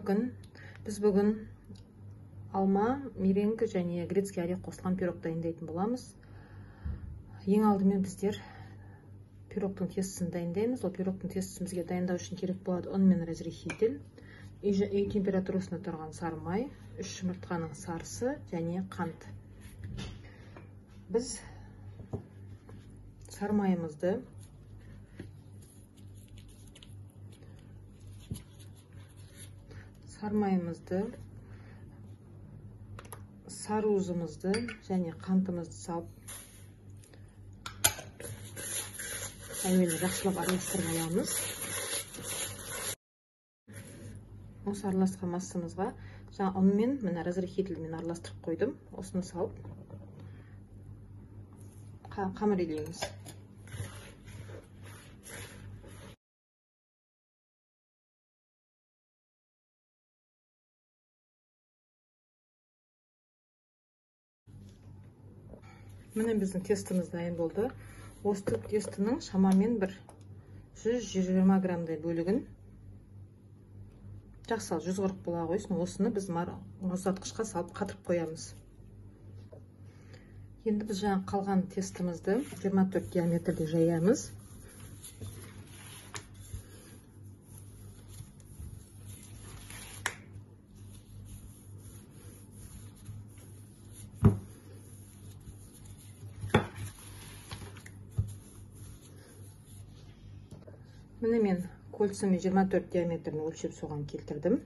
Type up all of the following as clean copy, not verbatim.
Қайырлы күн. Біз бүгін алма, меренге және грецкий орех қосылған пирог дайындайтын боламыз. Ең алдымен біздер пирогтың тестісін дайындаймыз. Ол пирогтың тестісін бізге дайындау үшін керек болады ұн мен разрыхитель, үй температурасында тұрған сары май, 3 жұмыртқаның сарысы және қант. Біз сары майымызды сары уызымызды және қантымызды салып әуелі жақсылап араластырып аламыз. Осы араласқан массамызға жаңа ұнмен мына разрыхительмен араластырып қойдым. Осыны салып қамыр илейміз. Міне біздің тестіміз дайын болды. Осы тестінің шамамен бір 100-120 граммдай бөлігін жақсы 140 бола қойсын. Осыны біз мұздатқышқа салып қатырып қоямыз. Енді біз жаңа қалған тестімізді 24 диаметрде жаямыз. Міне мен кольцами 24 диаметрін өлшеп соған келтірдім.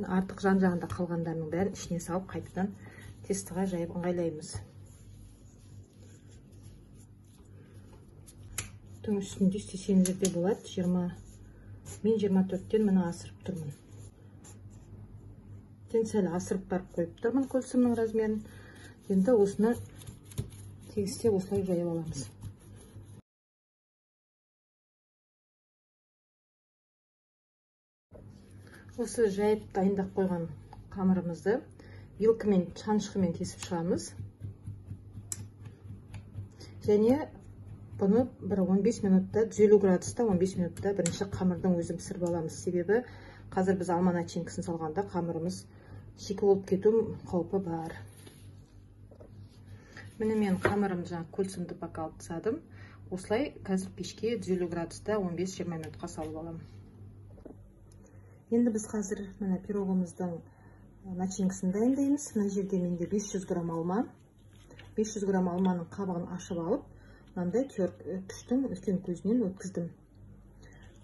Артық жан-жағында қалғандарының бәрін ішіне салып қайтадан тестіға жайып ыңғайлаймыз. Түң үстінде істесеңіздер де болады. Мен 24-тен мына асырып тұрмын. Сәл асырып барып қойып тұрмын кольцамның размерін. Енді осыны тегісте осылай жайып аламыз. Осы жайып дайындап қойған қамырымызды вилкамен, шанышқымен тесіп шығамыз. Және бұны 15 минутта, 150 градуста 15 минутта бірінші қамырдың өзін пісіріп аламыз. Себебі қазір біз алма начинкасын салғанда қамырымыз шикі болып кету қаупі бар. Міне мен қамырымды жаңа кольцамды пока алып тастадым. Осылай қазір пешке 150 градуста 15-20 минутқа салып аламын. Енді біз қазір мына пирогымыздың начинкасын дайындаймыз. Мына жерде менде 500 грамм алма. 500 грамм алманың қабығын ашып алып, мынандай күштің үлкен көзінен өткіздім.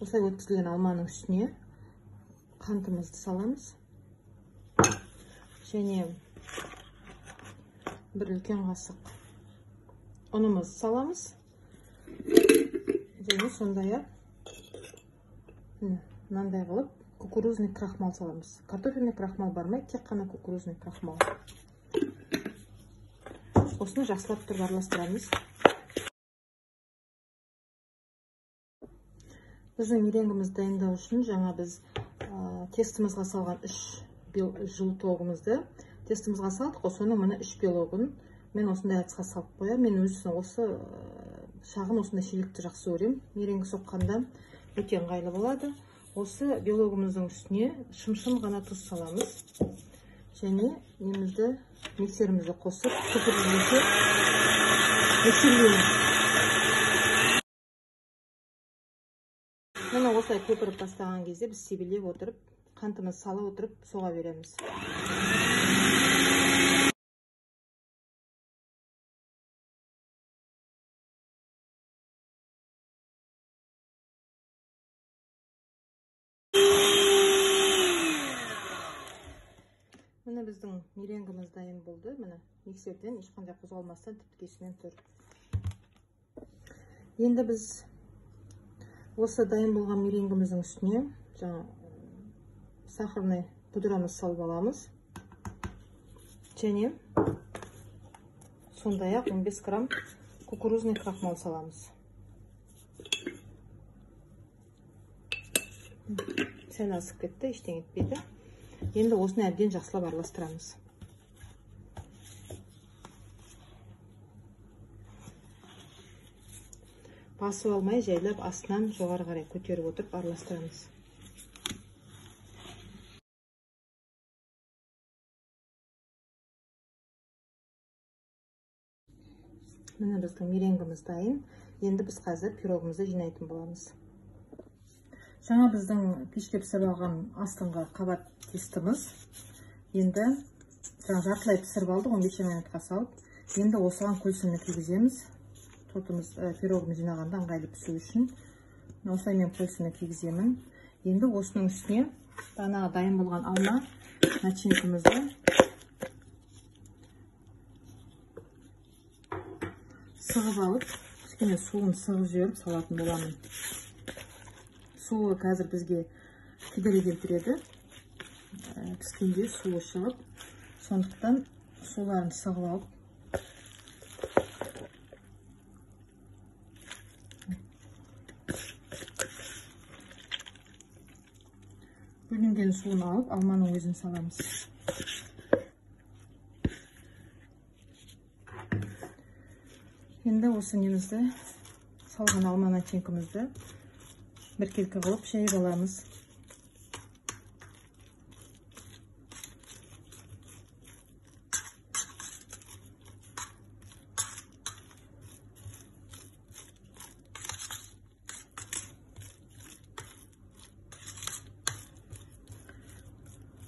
Осылай өткізілген алманың үстіне қантымызды саламыз. Және бір үлкен қасық ұнымызды саламыз. Және сондай-ақ мынандай қылып кукурузный крахмал саламыз. Картофельный крахмал бармай, тек қана кукурузный крахмал. Осыны жақсылап тұрып араластырамыз. Біздің меренгімізді дайындау үшін жаңа біз тестімізға салған 3 желтогымызды тестімізға салдық. Соның мына 3 белогын мен осындай әдісқа салып қоям. Мен осы шағын осындай шелекті жақсы көрем. Меренге соққанда өте ыңғайлы болады. Осы белогымыздың үстіне шым-шым ғана тұз саламыз. Және миксерімізді қосып, көпірімізді миксерлейміз. Мына осылай көпіріп бастаған кезде біз себелеп отырып, қантымыз сала отырып, соға береміз. Міне біздің меренгіміз дайын болды. Міне миксерден ешқандай қозғалмастан тіптікесінен тұр. Енді біз осы дайын болған меренгіміздің үстіне жаңа сахарный пудрамыз салып аламыз. Және сондай-ақ 15 грамм кукурузный крахмал саламыз. Сәл асып кетті, ештеңе етпейді. Енді осыны әбден жақсылап араластырамыз. Басып алмай жайлап астынан жоғары қарай көтеріп отырып араластырамыз. Міне біздің меренгіміз дайын. Енді біз қазір пирогымызды жинайтын боламыз. Жаңа біздің пешке пісіріп алған астыңғы қабат тестіміз. Енді жартылай пісіріп алдық, 15 минутқа салып. Енді осыған көлсіні кигіземіз. Тортымыз, пирогымыз жинағанда ыңғайлы пісу үшін. Осылай мен көлсіні кигіземін. Енді осының үстіне бағанағы дайын болған алма начинкамызды сығып алып, кішкене суын сығып жіберіп салатын боламын. Суы қазір бізге кедергі келтіреді. Піскенде суы шығып, сондықтан суларын сығып алып, бөлінген суын алып, алманың өзін саламыз. Енді осы немізді, салған алма начинкамызды біркелкі қылып шайып аламыз.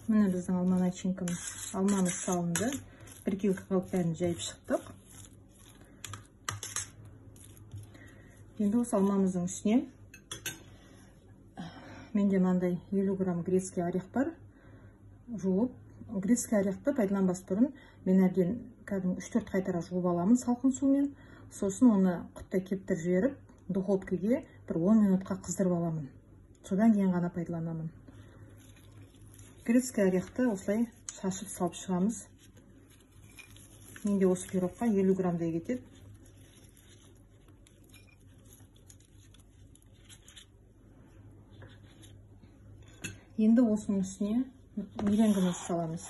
Міне біздің алма начинкамыз, алмамыз салынды. Біркелкі қылып бәрін жайып шықтық. Енді осы алмамыздың үстіне менде мынандай 50 грамм грецкий орех бар. Жуып, грецкий орехті пайдаланбас бұрын мен әбден 3-4 қайтара жуып аламын салқын сумен. Сосын оны құттай кептіріп жіберіп, духовкаға бір 10 минутқа қыздырып аламын. Содан кейін ғана пайдаланамын. Грецкий орехті осылай шашып салып шығамыз. Менде осы пирогқа 50 граммдай кетеді. Енді осының үстіне меренгімізді саламыз.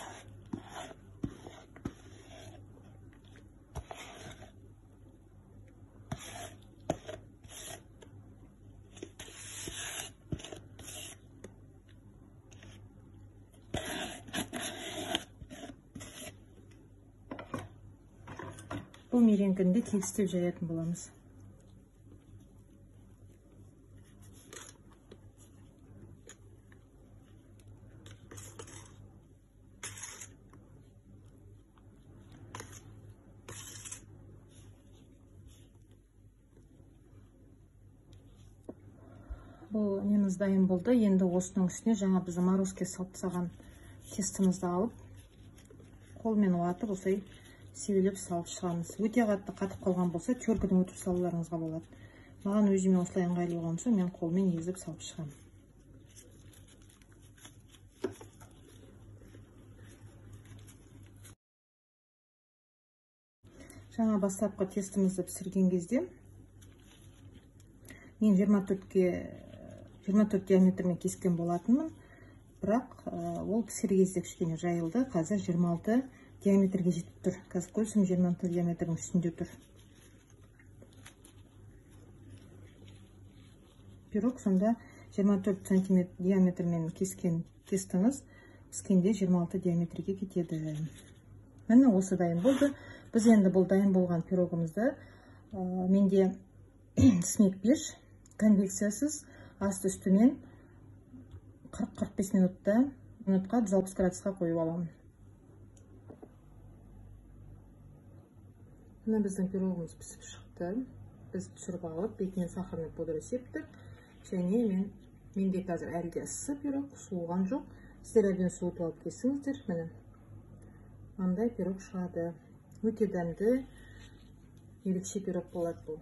Бұл меренгіні де тегістеп жаятын боламыз. Бұл неміз дайын болды. Енді осының үстіне жаңа бізді морозке салып тастаған тестімізді алып, қолмен уатып, осылай себелеп салып шығамыз. Өте қатты қатып қалған болса, теркіден өтіп салуларыңызға болады. Маған өзіме осылай ыңғайлы болған соң, мен қолмен езіп салып шығамын. Жаңа бастапқы тестімізді пісірген кезде мен 24 диаметрмен кескен болатынмын, бірақ ол пісер кезде кішкене жайылды. Қазір 26 диаметрге жетіп тұр. Қазір көлсім 26 диаметрдің үстінде тұр. Пирог сонда 24 сантиметр диаметрмен кескен тестіңіз піскенде 26 диаметрге кетеді. Міне осы дайын болды. Біз енді бұл дайын болған пирогымызды менде снек пеш, конвекциясыз, асты үстімен 40-45 минутқа 160 градусқа қойып аламын. Мына біздің пирогымыз пісіп шықты. Біз түсіріп алып, бетінен сахарный пудра септік. Және менде қазір әлі де ыссы пирог, суыған жоқ. Сіздер әбден суытып алып кесіңіздер. Міне мынандай пирог шығады. Өте дәмді, ерекше пирог болады бұл.